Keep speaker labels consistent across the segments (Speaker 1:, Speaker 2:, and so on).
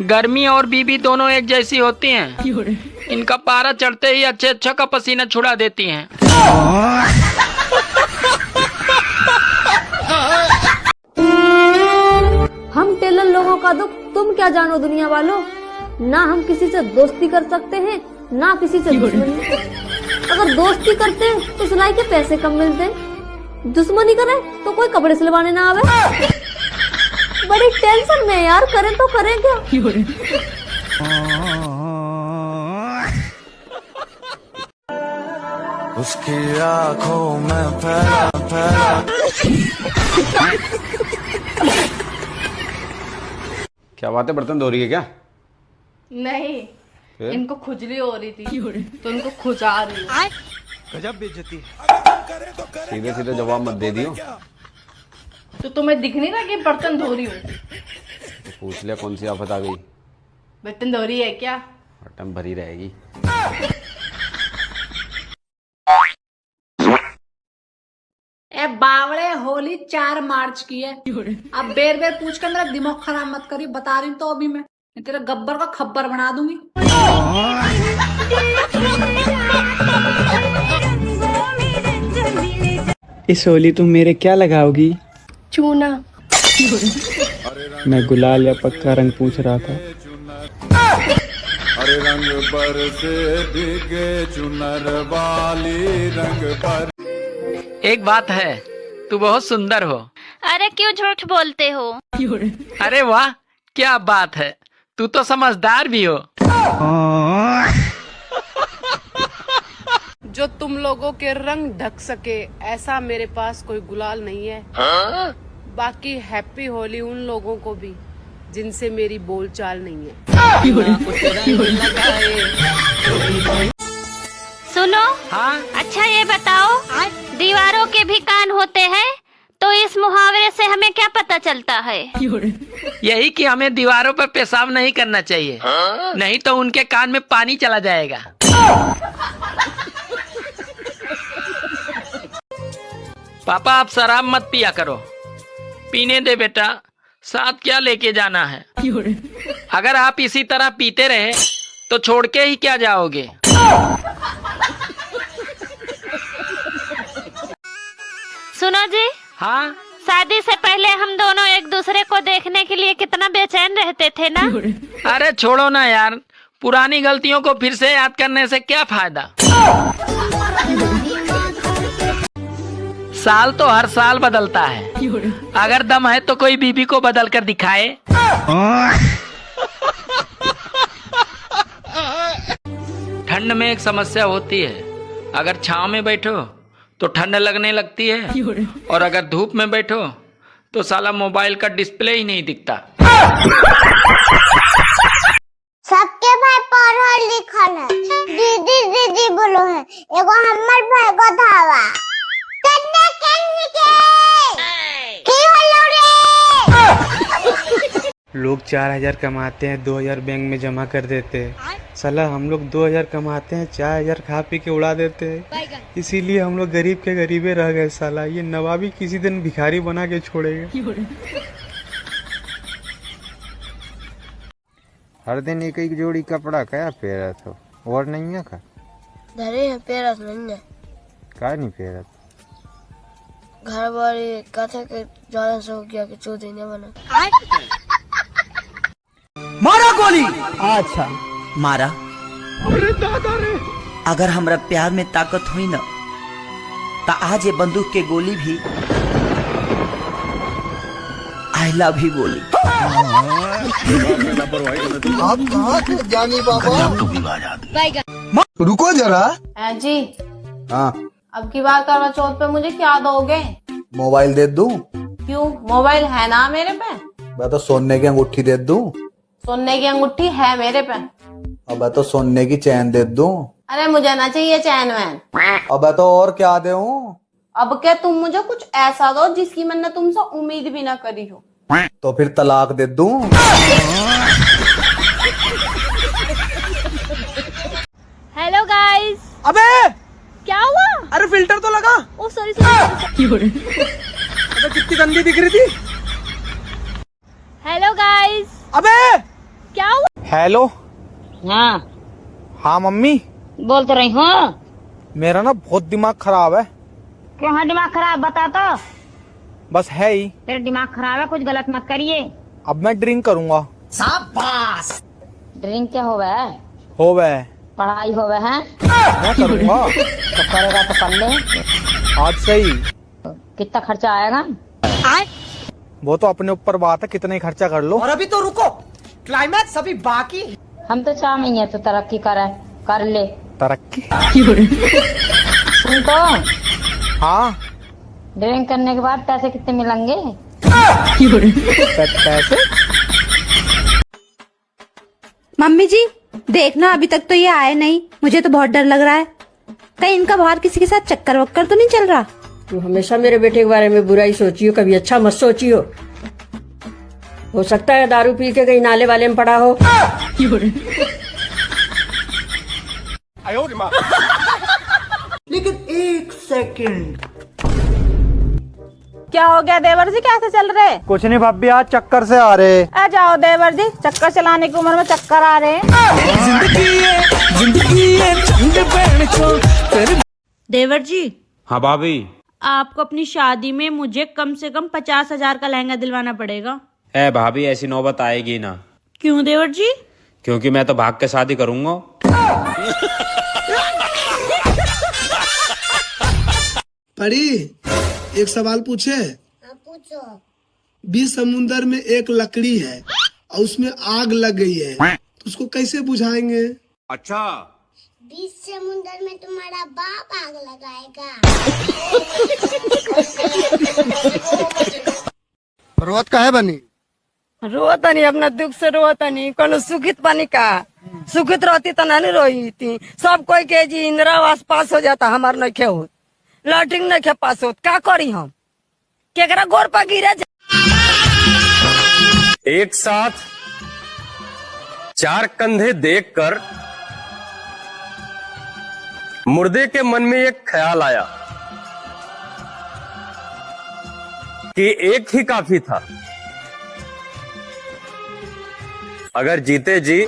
Speaker 1: गर्मी और बीबी दोनों एक जैसी होती हैं। इनका पारा चढ़ते ही अच्छे अच्छा का पसीना छुड़ा देती हैं।
Speaker 2: हम टेलर लोगों का दुख तुम क्या जानो दुनिया वालों। ना हम किसी से दोस्ती कर सकते हैं ना किसी से दुश्मनी। अगर दोस्ती करते हैं तो सिलाई के पैसे कम मिलते हैं, दुश्मनी करें तो कोई कपड़े सिलवाने ना आवे। बड़ी टेंशन में यार, करें तो करें क्या।
Speaker 3: उसकी आँखों में फैला फैला।
Speaker 4: क्या बात है, बर्तन धो रही है क्या?
Speaker 5: नहीं,
Speaker 4: फिर?
Speaker 5: इनको खुजली हो रही थी तो इनको खुजा रही है।
Speaker 3: गजब बेइज्जती।
Speaker 4: सीधे सीधे जवाब मत दे दियो।
Speaker 5: तो तुम्हें दिख नहीं रहा कि बर्तन धो रही हूँ?
Speaker 4: तो पूछ लिया कौन सी आफत आ गई।
Speaker 5: बर्तन धो रही है क्या?
Speaker 4: हटम भरी रहेगी।
Speaker 6: ए बावड़े, होली 4 मार्च की है। अब बेर बेर पूछ कर मेरा दिमाग खराब मत करी, बता रही हूँ तो अभी मैं तेरा गब्बर का खब्बर बना दूंगी।
Speaker 7: इस होली तुम मेरे क्या लगाओगी?
Speaker 5: चूना।
Speaker 7: मैं गुलाल या पक्का रंग पूछ रहा था।
Speaker 3: अरे रंग पर से भीगे चुनर वाली रंग पर।
Speaker 1: एक बात है, तू बहुत सुंदर हो।
Speaker 8: अरे क्यों झूठ बोलते हो?
Speaker 1: अरे वाह, क्या बात है, तू तो समझदार भी हो।
Speaker 9: जो तुम लोगों के रंग ढक सके ऐसा मेरे पास कोई गुलाल नहीं है। बाकी हैप्पी होली उन लोगों को भी जिनसे मेरी बोलचाल नहीं है।
Speaker 8: सुनो।
Speaker 1: हाँ?
Speaker 8: अच्छा ये बताओ, दीवारों के भी कान होते हैं तो इस मुहावरे से हमें क्या पता चलता है?
Speaker 1: यही कि हमें दीवारों पर पेशाब नहीं करना चाहिए, नहीं तो उनके कान में पानी चला जाएगा। पापा आप शराब मत पिया करो। पीने दे बेटा, साथ क्या लेके जाना है। अगर आप इसी तरह पीते रहे तो छोड़ के ही क्या जाओगे।
Speaker 8: सुनो जी।
Speaker 1: हाँ?
Speaker 8: शादी से पहले हम दोनों एक दूसरे को देखने के लिए कितना बेचैन रहते थे ना।
Speaker 1: अरे छोड़ो ना यार, पुरानी गलतियों को फिर से याद करने से क्या फायदा। साल तो हर साल बदलता है, अगर दम है तो कोई बीबी को बदल कर दिखाए। ठंड में एक समस्या होती है, अगर छांव में बैठो तो ठंड लगने लगती है, और अगर धूप में बैठो तो साला मोबाइल का डिस्प्ले ही नहीं दिखता।
Speaker 10: सबके भाई पढ़ल लिखल है, दीदी दीदी बोलो है, एगो हमर भाई को धावा कन्ने कन्ने के की होलो रे।
Speaker 7: लोग 4000 कमाते हैं, 2000 बैंक में जमा कर देते हैं। साला हम लोग 2000 कमाते हैं, 4000 खा पी के उड़ा देते हैं। इसीलिए हम लोग गरीब के गरीबे रह गए। साला ये नवाबी किसी दिन भिखारी बना के छोड़ेगा।
Speaker 11: हर दिन एक एक जोड़ी कपड़ा क्या पेरा तो और नहीं है का
Speaker 10: धरे है पेरा नहीं है
Speaker 11: का नहीं पेरा।
Speaker 10: घर वाले कहते कि ज्यादा से हो गया कि चोरी नहीं बना।
Speaker 12: मारा गोली। अच्छा मारा। अरे दादा रे। अगर हमरा प्यार में ताकत हुई ना तो आज ये बंदूक के गोली भी आई लव ही बोली।
Speaker 3: आप कहाँ थे जानी बाबा? रुको जरा।
Speaker 5: जी
Speaker 11: हाँ
Speaker 5: अब की बार करवा चौथ पे मुझे क्या दोगे?
Speaker 3: मोबाइल दे दूं?
Speaker 5: क्यों, मोबाइल है ना मेरे पे।
Speaker 3: मैं तो सोने की अंगूठी दे दूं?
Speaker 5: सोने की अंगूठी है मेरे पे।
Speaker 3: अब मैं तो सोने की चैन दे दूं?
Speaker 5: अरे मुझे ना चाहिए चैन वैन।
Speaker 3: अब मैं तो और क्या दूं?
Speaker 5: अब क्या तुम मुझे कुछ ऐसा दो जिसकी मैंने तुमसे उम्मीद भी ना करी हो।
Speaker 3: तो फिर तलाक दे दूं?
Speaker 8: Hello guys.
Speaker 12: अबे
Speaker 8: क्या हुआ?
Speaker 12: अरे फिल्टर तो लगा।
Speaker 8: ओ सॉरी सॉरी।
Speaker 12: अबे कितनी गंदी दिख रही थी।
Speaker 8: Hello guys.
Speaker 12: अबे
Speaker 8: क्या
Speaker 7: हेलो।
Speaker 2: हाँ
Speaker 7: हाँ मम्मी,
Speaker 2: बोल तो रही हूँ।
Speaker 7: मेरा ना बहुत दिमाग खराब है।
Speaker 2: क्यों है दिमाग खराब, बता तो।
Speaker 7: बस है ही।
Speaker 2: तेरा दिमाग खराब है, कुछ गलत मत करिए।
Speaker 7: अब मैं ड्रिंक करूंगा।
Speaker 2: शाबाश। ड्रिंक क्या होवे है?
Speaker 7: होवे
Speaker 2: पढ़ाई होवे है?
Speaker 7: मैं करूंगा।
Speaker 2: तो करेगा तो कर ले।
Speaker 7: आज सही।
Speaker 2: कितना खर्चा आएगा?
Speaker 7: वो तो अपने ऊपर बात है, कितने खर्चा कर लो।
Speaker 12: और अभी तो रुको, क्लाइमैक्स अभी बाकी।
Speaker 2: हम तो चाह नहीं है तो तरक्की करे, कर ले
Speaker 7: तरक्की।
Speaker 2: सुन तो,
Speaker 7: हाँ
Speaker 2: ड्रिंक करने के बाद पैसे कितने मिलेंगे?
Speaker 7: पैसे?
Speaker 13: मम्मी जी देखना, अभी तक तो ये आए नहीं, मुझे तो बहुत डर लग रहा है। कहीं इनका बाहर किसी के साथ चक्कर वक्कर तो नहीं चल रहा?
Speaker 14: तू हमेशा मेरे बेटे के बारे में बुरा ही सोची हो, कभी अच्छा मत सोची हो सकता है दारू पी के कहीं नाले वाले में पड़ा हो।
Speaker 12: लेकिन एक सेकंड,
Speaker 15: क्या हो गया देवर जी, कैसे चल रहे?
Speaker 7: कुछ नहीं भाभी, आज चक्कर से आ रहे।
Speaker 15: आ जाओ देवर जी, चक्कर चलाने की उम्र में चक्कर आ रहे हैं। देवर जी।
Speaker 16: हाँ भाभी।
Speaker 15: आपको अपनी शादी में मुझे कम से कम 50,000 का लहंगा दिलवाना पड़ेगा।
Speaker 16: है भाभी, ऐसी नौबत आएगी ना।
Speaker 15: क्यों देवर जी?
Speaker 16: क्योंकि मैं तो भाग के शादी करूंगा।
Speaker 17: परी, एक सवाल पूछे?
Speaker 10: पूछो।
Speaker 17: 20 समुंदर में एक लकड़ी है और उसमें आग लग गई है, तो उसको कैसे बुझाएंगे?
Speaker 16: अच्छा।
Speaker 10: 20 समुंदर में तुम्हारा बाप आग लगाएगा।
Speaker 17: रोत का है बनी?
Speaker 14: रोता नहीं, अपना दुख से रोता नहीं। कोनो सुखित पानी का सुखित रहती तो नहीं रोई थी। सब कोई के जी इंदिरा आवास पास हो जाता, हमार नहीं खे होत, लैट्रिन नहीं खे पास होत। क्या करी हम, केकरा गोर पर गिरे?
Speaker 18: एक साथ 4 कंधे देखकर मुर्दे के मन में एक ख्याल आया कि एक ही काफी था। अगर जीते जी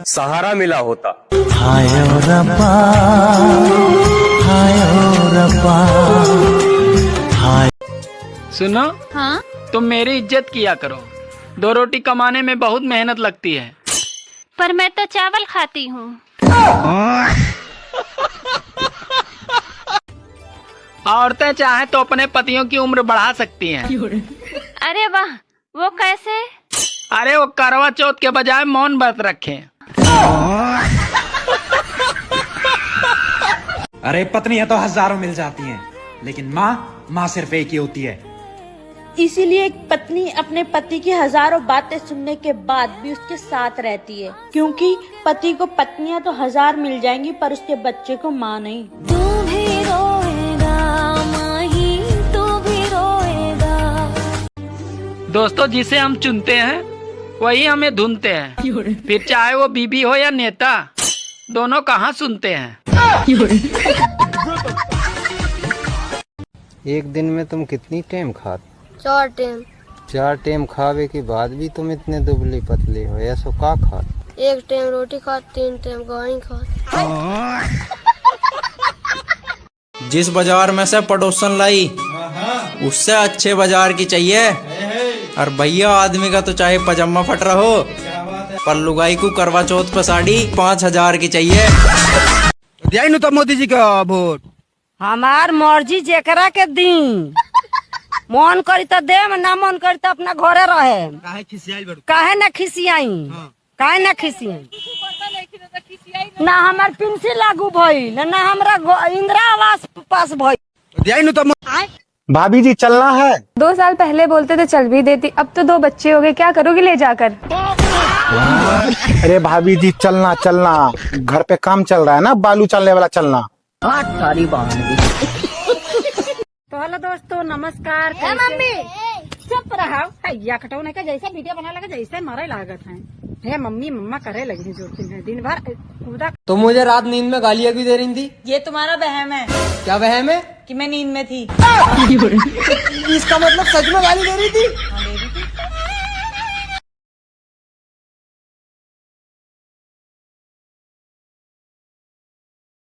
Speaker 18: सहारा मिला होता।
Speaker 12: हाय ओ रब्बा, हाय ओ रब्बा, हाय।
Speaker 1: सुनो।
Speaker 8: हाँ?
Speaker 1: तुम मेरी इज्जत किया करो, 2 रोटी कमाने में बहुत मेहनत लगती है।
Speaker 8: पर मैं तो चावल खाती हूँ।
Speaker 1: औरतें चाहे तो अपने पतियों की उम्र बढ़ा सकती हैं।
Speaker 8: अरे वाह, वो कैसे?
Speaker 1: अरे वो करवा चौथ के बजाय मौन व्रत रखें।
Speaker 19: अरे पत्नियां तो हजारों मिल जाती हैं, लेकिन माँ सिर्फ एक ही होती है।
Speaker 15: इसीलिए एक पत्नी अपने पति की हजारों बातें सुनने के बाद भी उसके साथ रहती है, क्योंकि पति को पत्नियां तो 1000 मिल जाएंगी पर उसके बच्चे को माँ नहीं।
Speaker 8: तू भी रोएगा माही, तू भी रोएगा।
Speaker 1: दोस्तों, जिसे हम चुनते हैं वही हमें ढूंढते हैं, फिर चाहे वो बीबी हो या नेता, दोनों कहाँ सुनते हैं।
Speaker 11: एक दिन में तुम कितनी टाइम खाते?
Speaker 10: 4 टाइम।
Speaker 11: 4 टाइम खावे के बाद भी तुम इतने दुबली पतली हो, ऐसा का खाते?
Speaker 10: 1 टाइम रोटी खाते, 3 टाइम गाय खाते।
Speaker 20: जिस बाजार में से पड़ोसन लाई उससे अच्छे बाजार की चाहिए। और भैया, आदमी का तो चाहे पजामा फट रहा हो, पर लुगाई को करवा चौथ पर साड़ी 5000 की चाहिए।
Speaker 11: दिया तो मोदी जी का वोट।
Speaker 14: हमार मर्जी जेकरा के दी, मन करी तो दे, ना मन करी तो अपना घरे रहे। काहे न खिसियाई, काहे न खिसियाई? ना हमार पेंशन लागू भइल, ना हमरा इंदिरा आवास पास भइल।
Speaker 11: दिया तो भाभी जी चलना है।
Speaker 21: 2 साल पहले बोलते थे चल भी देती, अब तो 2 बच्चे हो गए, क्या करोगी ले जाकर?
Speaker 11: अरे भाभी जी चलना चलना, घर पे काम चल रहा है ना, बालू चलने वाला चलना।
Speaker 15: तो हेलो दोस्तों, नमस्कार।
Speaker 10: मम्मी
Speaker 15: चुप रहा, कैया खटौने का जैसा वीडियो बना लगा, जैसे मारे लागत है। हे मम्मी मम्मा करे लगी जो दिन भर कूदा।
Speaker 12: तो मुझे रात नींद में गालियाँ क्यों दे रही थी?
Speaker 15: ये तुम्हारा वहम है।
Speaker 12: क्या वहम है?
Speaker 15: कि मैं नींद में थी।
Speaker 12: इसका मतलब सच में गाली दे रही थी?